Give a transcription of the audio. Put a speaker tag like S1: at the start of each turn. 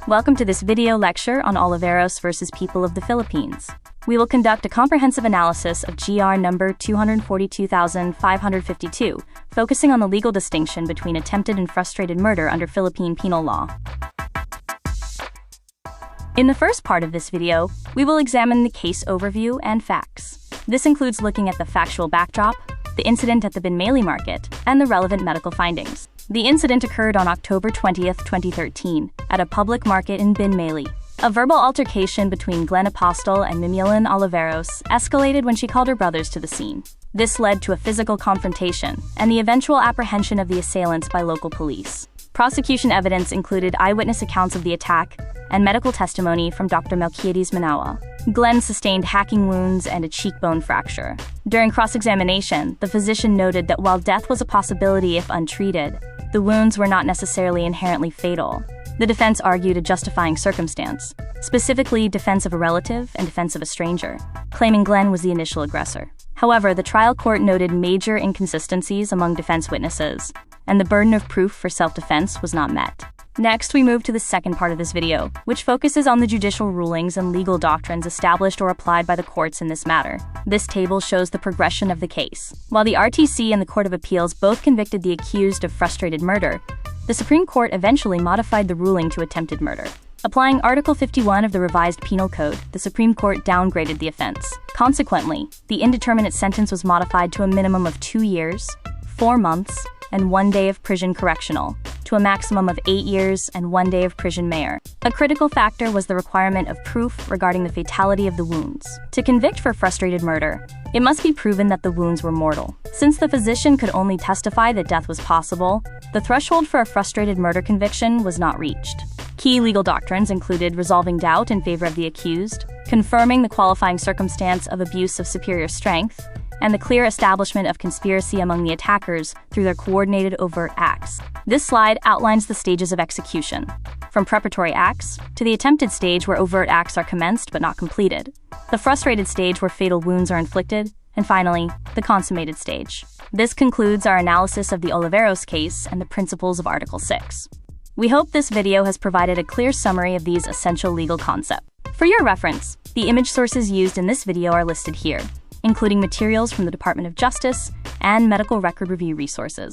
S1: Welcome to this video lecture on Oliveros versus People of the Philippines. We will conduct a comprehensive analysis of GR number 242,552, focusing on the legal distinction between attempted and frustrated murder under Philippine penal law. In the first part of this video, we will examine the case overview and facts. This includes looking at the factual backdrop, the incident at the Binmayli market, and the relevant medical findings. The incident occurred on October 20th, 2013, at a public market in Binmayli. A verbal altercation between Glenn Apostol and Mimilan Oliveros escalated when she called her brothers to the scene. This led to a physical confrontation and the eventual apprehension of the assailants by local police. Prosecution evidence included eyewitness accounts of the attack and medical testimony from Dr. Melquiades Manawa. Glenn sustained hacking wounds and a cheekbone fracture. During cross-examination, the physician noted that while death was a possibility if untreated, the wounds were not necessarily inherently fatal. The defense argued a justifying circumstance, specifically defense of a relative and defense of a stranger, claiming Glenn was the initial aggressor. However, the trial court noted major inconsistencies among defense witnesses, and the burden of proof for self-defense was not met. Next, we move to the second part of this video, which focuses on the judicial rulings and legal doctrines established or applied by the courts in this matter. This table shows the progression of the case. While the RTC and the Court of Appeals both convicted the accused of frustrated murder, the Supreme Court eventually modified the ruling to attempted murder. Applying Article 51 of the revised Penal Code, the Supreme Court downgraded the offense. Consequently, the indeterminate sentence was modified to a minimum of 2 years, 4 months, and 1 day of prison correctional, to a maximum of 8 years and 1 day of prison mayor. A critical factor was the requirement of proof regarding the fatality of the wounds. To convict for frustrated murder, it must be proven that the wounds were mortal. Since the physician could only testify that death was possible, the threshold for a frustrated murder conviction was not reached. Key legal doctrines included resolving doubt in favor of the accused, confirming the qualifying circumstance of abuse of superior strength, and the clear establishment of conspiracy among the attackers through their coordinated overt acts. This slide outlines the stages of execution, from preparatory acts to the attempted stage where overt acts are commenced but not completed, the frustrated stage where fatal wounds are inflicted, and finally, the consummated stage. This concludes our analysis of the Oliveros case and the principles of Article 6. We hope this video has provided a clear summary of these essential legal concepts. For your reference, the image sources used in this video are listed here, including materials from the Department of Justice and medical record review resources.